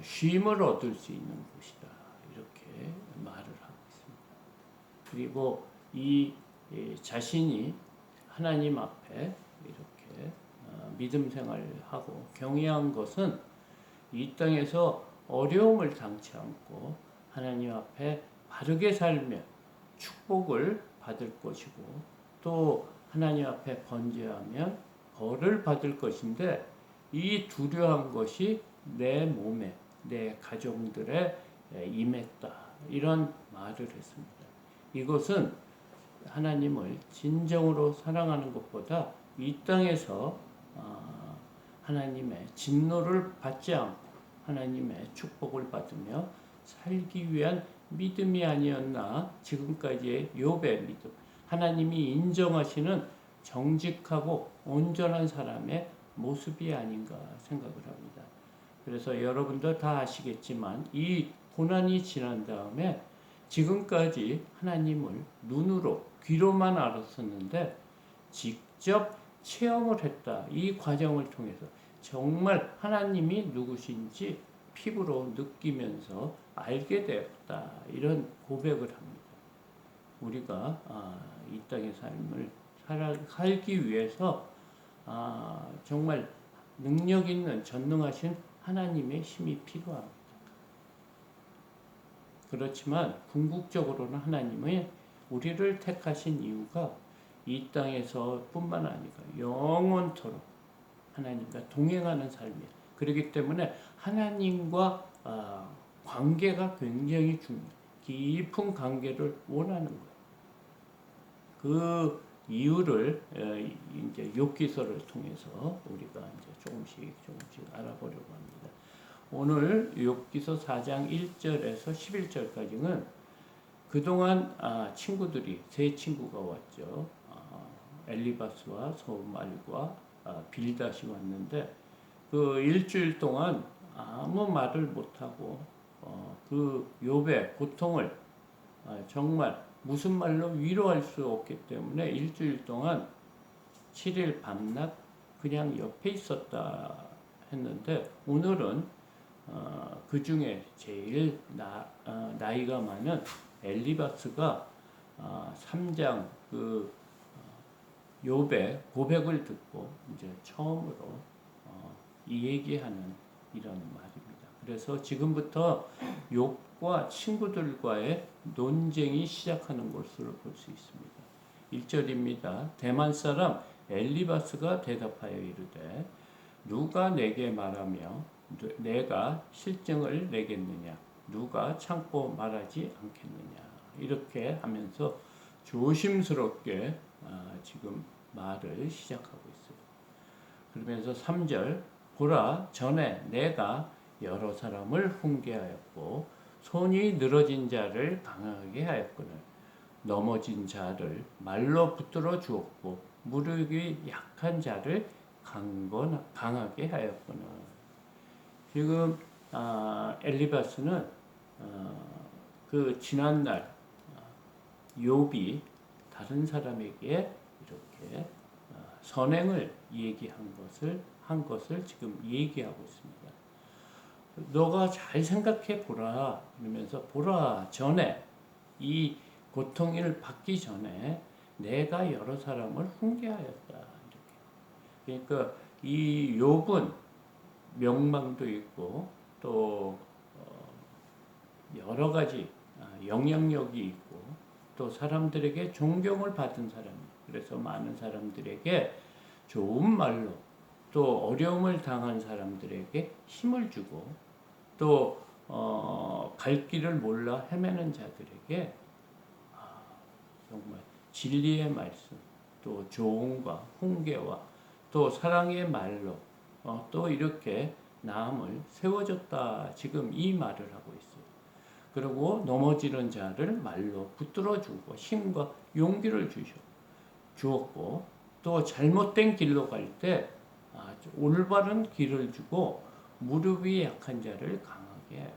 쉼을 얻을 수 있는 곳이다. 이렇게 말을 하고 있습니다. 그리고 이 자신이 하나님 앞에 이렇게 믿음 생활하고 경외한 것은 이 땅에서 어려움을 당치 않고 하나님 앞에 바르게 살며 축복을 받을 것이고 또 하나님 앞에 번제하면 벌을 받을 것인데 이 두려운 것이 내 몸에 내 가정들에 임했다. 이런 말을 했습니다. 이것은 하나님을 진정으로 사랑하는 것보다 이 땅에서 하나님의 진노를 받지 않고 하나님의 축복을 받으며 살기 위한 믿음이 아니었나. 지금까지의 욥의 믿음, 하나님이 인정하시는 정직하고 온전한 사람의 모습이 아닌가 생각을 합니다. 그래서 여러분도 다 아시겠지만 이 고난이 지난 다음에 지금까지 하나님을 눈으로 귀로만 알았었는데 직접 체험을 했다. 이 과정을 통해서 정말 하나님이 누구신지 피부로 느끼면서 알게 되었다. 이런 고백을 합니다. 우리가 이 땅의 삶을 살기 위해서 정말 능력 있는 전능하신 하나님의 힘이 필요합니다. 그렇지만 궁극적으로는 하나님은 우리를 택하신 이유가 이 땅에서 뿐만 아니라 영원토록 하나님과 동행하는 삶이에요. 그렇기 때문에 하나님과 관계가 굉장히 중요해요. 깊은 관계를 원하는 거예요. 그 이유를 이제 욥기서를 통해서 우리가 이제 조금씩 알아보려고 합니다. 오늘 욥기서 4장 1절에서 11절까지는 그동안 친구들이 세 친구가 왔죠. 엘리바스와 소말과 빌닷이 왔는데 그 일주일 동안 아무 말을 못하고 그 욥의 고통을 정말 무슨 말로 위로할 수 없기 때문에 일주일 동안 7일 밤낮 그냥 옆에 있었다 했는데 오늘은 그 중에 제일 나이가 많은 엘리바스가 3장 그 욥의 고백을 듣고 이제 처음으로 이 얘기하는 이런 말입니다. 그래서 지금부터 욥과 친구들과의 논쟁이 시작하는 것으로 볼 수 있습니다. 1절입니다. 대만 사람 엘리바스가 대답하여 이르되 누가 내게 말하며 내가 실증을 내겠느냐? 누가 참고 말하지 않겠느냐? 이렇게 하면서 조심스럽게 지금 말을 시작하고 있어요. 그러면서 3절 보라 전에 내가 여러 사람을 훈계하였고 손이 늘어진 자를 강하게 하였거늘 넘어진 자를 말로 붙들어 주었고 무력이 약한 자를 강하게 하였거늘. 지금 엘리바스는 그 지난날 욥이 다른 사람에게 이렇게 선행을 한 것을 지금 얘기하고 있습니다. 너가 잘 생각해 보라. 그러면서 보라 전에 이 고통을 받기 전에 내가 여러 사람을 훈계하였다. 이렇게. 그러니까 이 욥은 명망도 있고 또 여러 가지 영향력이 있고 또 사람들에게 존경을 받은 사람이에요. 그래서 많은 사람들에게 좋은 말로 또 어려움을 당한 사람들에게 힘을 주고 또 갈 길을 몰라 헤매는 자들에게 정말 진리의 말씀 또 조언과 훈계와 또 사랑의 말로 또 이렇게 남을 세워줬다. 지금 이 말을 하고 있어요. 그리고 넘어지는 자를 말로 붙들어 주고 힘과 용기를 주었고 또 잘못된 길로 갈 때 올바른 길을 주고 무릎이 약한 자를 강하게 하고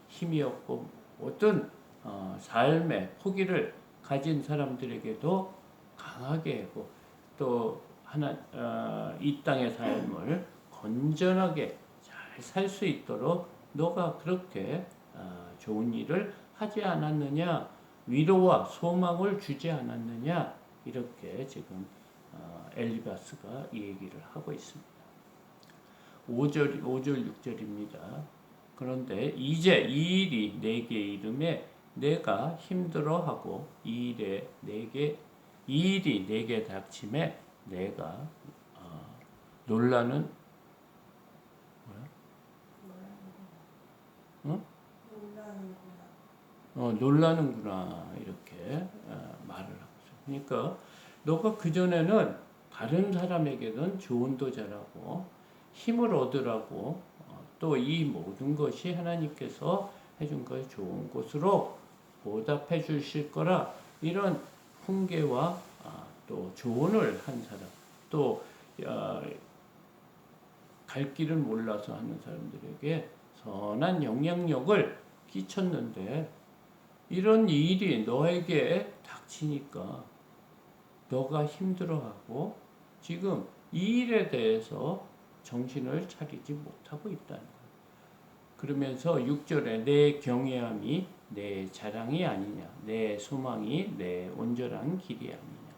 힘이 없고 어떤 삶의 포기를 가진 사람들에게도 강하게 하고 또 이 땅의 삶을 건전하게 잘 살 수 있도록 너가 그렇게 좋은 일을 하지 않았느냐, 위로와 소망을 주지 않았느냐, 이렇게 지금 엘리바스가 이 얘기를 하고 있습니다. 5절 6절입니다. 그런데 이제 이 일이 내게 이름에 내가 힘들어하고 이 일이 내게 닥침에 내가 놀라는 어? 놀라는구나 이렇게 말을 하고 있어요. 그러니까 너가 그전에는 다른 사람에게는 조언도 잘하고 힘을 얻으라고 또 이 모든 것이 하나님께서 해준 것이 좋은 것으로 보답해 주실 거라 이런 훈계와 또 조언을 한 사람 또 갈 길을 몰라서 하는 사람들에게 선한 영향력을 끼쳤는데 이런 일이 너에게 닥치니까 너가 힘들어하고 지금 이 일에 대해서 정신을 차리지 못하고 있다는 거예요. 그러면서 6절에 내 경외함이 내 자랑이 아니냐 내 소망이 내 온전한 길이 아니냐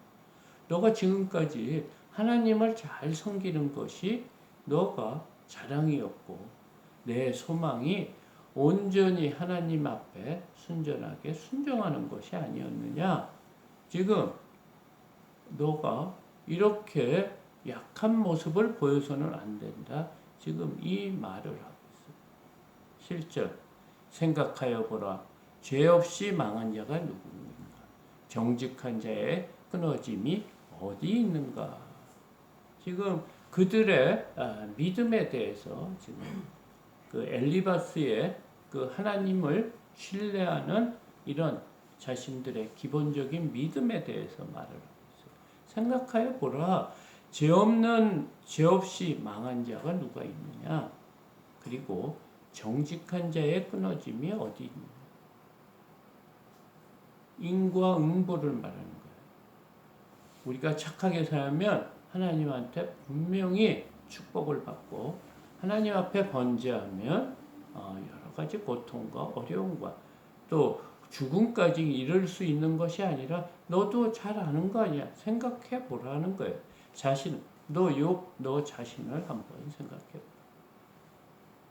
너가 지금까지 하나님을 잘 섬기는 것이 너가 자랑이었고 내 소망이 온전히 하나님 앞에 순전하게 순종하는 것이 아니었느냐 지금 너가 이렇게 약한 모습을 보여서는 안 된다. 지금 이 말을 하고 있어요. 7절 생각하여 보라. 죄 없이 망한 자가 누구인가? 정직한 자의 끊어짐이 어디 있는가? 지금 그들의 믿음에 대해서 지금 그 엘리바스의 그 하나님을 신뢰하는 이런 자신들의 기본적인 믿음에 대해서 말을 하고 있어요. 생각하여 보라. 죄 없이 망한 자가 누가 있느냐? 그리고 정직한 자의 끊어짐이 어디 있느냐? 인과 응보를 말하는 거예요. 우리가 착하게 살면 하나님한테 분명히 축복을 받고 하나님 앞에 번제하면 여러 가지 고통과 어려움과 또 죽음까지 이를 수 있는 것이 아니라 너도 잘 아는 거 아니야. 생각해 보라는 거예요. 너 자신을 한번 생각해 보라.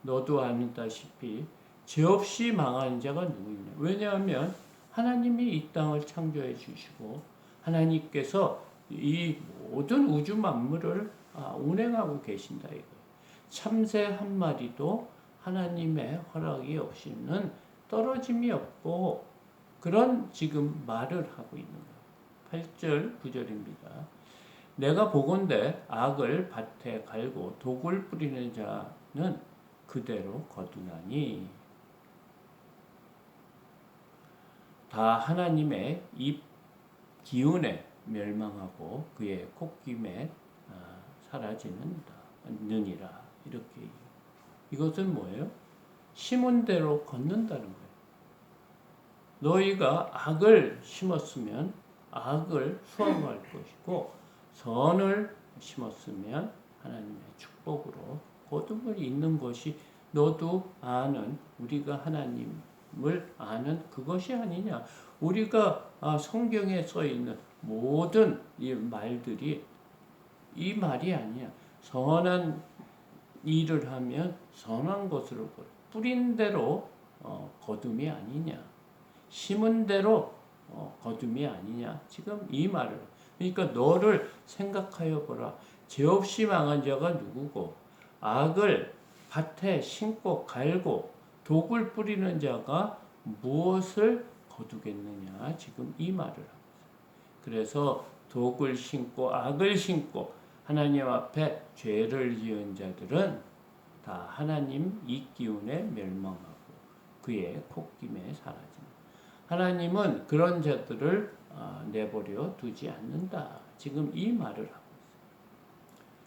너도 아다시피 죄 없이 망하는 자가 누구냐. 왜냐하면 하나님이 이 땅을 창조해 주시고 하나님께서 이 모든 우주 만물을 운행하고 계신다 이거예요. 참새 한 마리도 하나님의 허락이 없이는 떨어짐이 없고 그런 지금 말을 하고 있는 거예요. 8절 9절입니다. 내가 보건대 악을 밭에 갈고 독을 뿌리는 자는 그대로 거두나니 다 하나님의 입 기운에 멸망하고 그의 콧김에 사라지느니라 이렇게 이것은 뭐예요? 심은 대로 걷는다는 거예요. 너희가 악을 심었으면 악을 수확할 것이고 선을 심었으면 하나님의 축복으로 거둠을 잇는 것이 너도 아는 우리가 하나님을 아는 그것이 아니냐. 우리가 성경에 써 있는 모든 이 말들이 이 말이 아니야. 선한 일을 하면 선한 것으로 뿌린 대로 거둠이 아니냐. 심은 대로 거둠이 아니냐. 지금 이 말을 그러니까 너를 생각하여 보라. 죄 없이 망한 자가 누구고 악을 밭에 심고 갈고 독을 뿌리는 자가 무엇을 거두겠느냐. 지금 이 말을 하고 있어요. 그래서 독을 심고 악을 심고 하나님 앞에 죄를 지은 자들은 다 하나님 이 기운에 멸망하고 그의 콧김에 사라집니다. 하나님은 그런 자들을 내버려 두지 않는다. 지금 이 말을 하고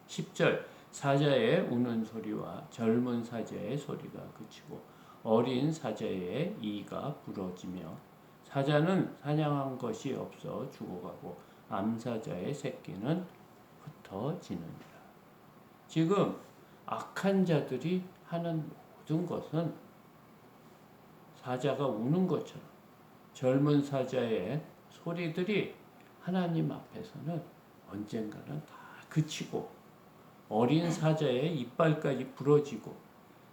있어요. 10절 사자의 우는 소리와 젊은 사자의 소리가 그치고 어린 사자의 이가 부러지며 사자는 사냥한 것이 없어 죽어가고 암사자의 새끼는 흩어지느니라. 지금 악한 자들이 하는 모든 것은 사자가 우는 것처럼 젊은 사자의 소리들이 하나님 앞에서는 언젠가는 다 그치고 어린 사자의 이빨까지 부러지고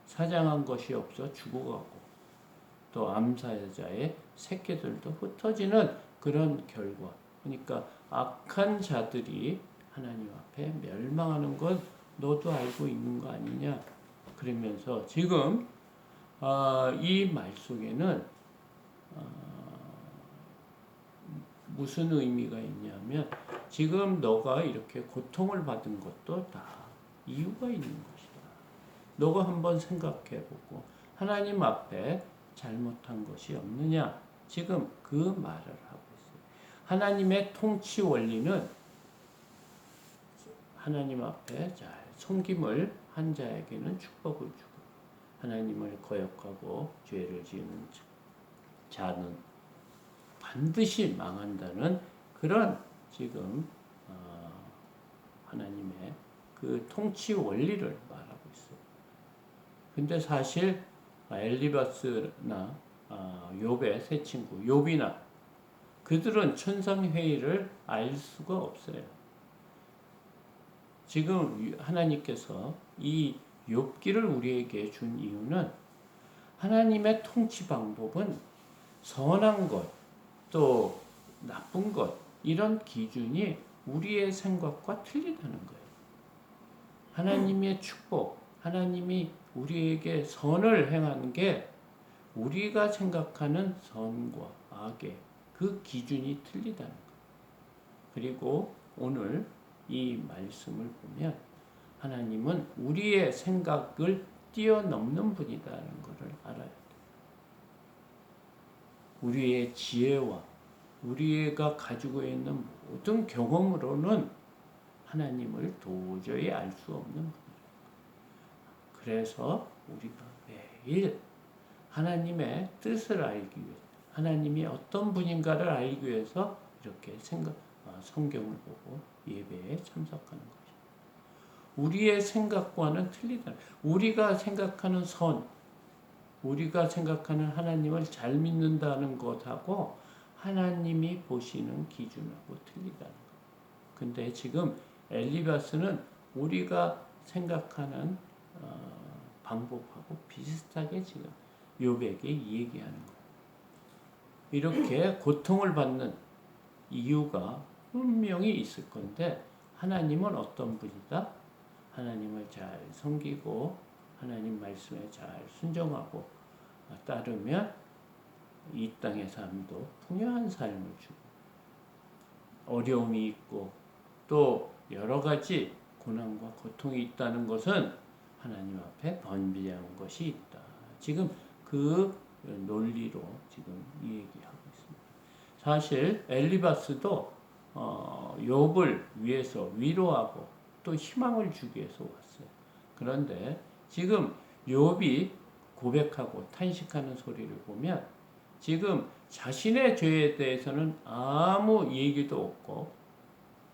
사장한 것이 없어 죽어가고 또 암사자의 새끼들도 흩어지는 그런 결과. 그러니까 악한 자들이 하나님 앞에 멸망하는 것 너도 알고 있는 거 아니냐. 그러면서 지금 이 말 속에는 무슨 의미가 있냐면 지금 너가 이렇게 고통을 받은 것도 다 이유가 있는 것이다. 너가 한번 생각해보고 하나님 앞에 잘못한 것이 없느냐. 지금 그 말을 하고 있어요. 하나님의 통치 원리는 하나님 앞에 잘 섬김을 한 자에게는 축복을 주고 하나님을 거역하고 죄를 지은 자는 반드시 망한다는 그런 지금 하나님의 그 통치 원리를 말하고 있어요. 근데 사실 엘리바스나 욥의 세 친구 욥이나 그들은 천상회의를 알 수가 없어요. 지금 하나님께서 이 욥기를 우리에게 준 이유는 하나님의 통치 방법은 선한 것, 또 나쁜 것, 이런 기준이 우리의 생각과 틀리다는 거예요. 하나님의 축복, 하나님이 우리에게 선을 행하는 게 우리가 생각하는 선과 악의 그 기준이 틀리다는 거예요. 그리고 오늘 이 말씀을 보면 하나님은 우리의 생각을 뛰어넘는 분이다는 것을 알아야 돼요. 우리의 지혜와 우리가 가지고 있는 모든 경험으로는 하나님을 도저히 알 수 없는 분이에요. 그래서 우리가 매일 하나님의 뜻을 알기 위해 하나님이 어떤 분인가를 알기 위해서 이렇게 성경을 보고 예배에 참석하는 것이죠. 우리의 생각과는 틀리다. 우리가 생각하는 선, 우리가 생각하는 하나님을 잘 믿는다는 것하고 하나님이 보시는 기준하고 틀리다는 것. 근데 지금 엘리바스는 우리가 생각하는 방법하고 비슷하게 지금 욥에게 얘기하는 거예요. 이렇게 고통을 받는 이유가 분명히 있을 건데 하나님은 어떤 분이다? 하나님을 잘 섬기고 하나님 말씀에 잘 순종하고 따르면 이 땅의 삶도 풍요한 삶을 주고 어려움이 있고 또 여러 가지 고난과 고통이 있다는 것은 하나님 앞에 번비한 것이 있다. 지금 그 논리로 지금 얘기하고 있습니다. 사실 엘리바스도 욥을 위해서 위로하고 또 희망을 주기 위해서 왔어요. 그런데 지금 욥이 고백하고 탄식하는 소리를 보면 지금 자신의 죄에 대해서는 아무 얘기도 없고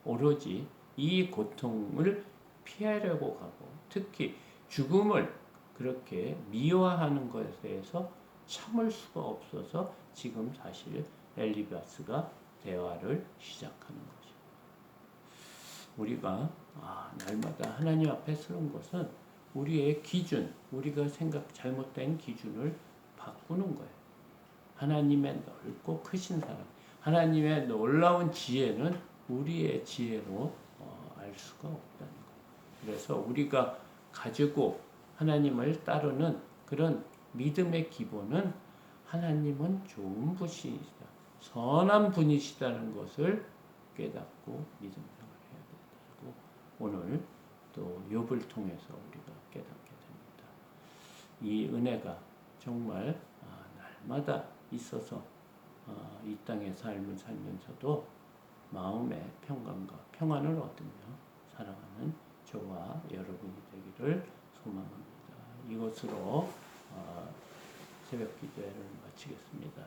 오로지 이 고통을 피하려고 하고 특히 죽음을 그렇게 미워하는 것에 대해서 참을 수가 없어서 지금 사실 엘리바스가 대화를 시작하는 것이죠. 우리가 날마다 하나님 앞에 서는 것은 우리의 기준, 우리가 잘못된 기준을 바꾸는 거예요. 하나님의 넓고 크신 사랑, 하나님의 놀라운 지혜는 우리의 지혜로 알 수가 없다는 거예요. 그래서 우리가 가지고 하나님을 따르는 그런 믿음의 기본은 하나님은 좋은 분이시다, 선한 분이시다는 것을 깨닫고 믿음 생활을 해야 된다고 오늘 또 욥을 통해서 우리가 깨닫게 됩니다. 이 은혜가 정말 날마다 있어서 이 땅의 삶을 살면서도 마음의 평강과 평안을 얻으며 살아가는 저와 여러분이 되기를 소망합니다. 이것으로 새벽 기도회를 마치겠습니다.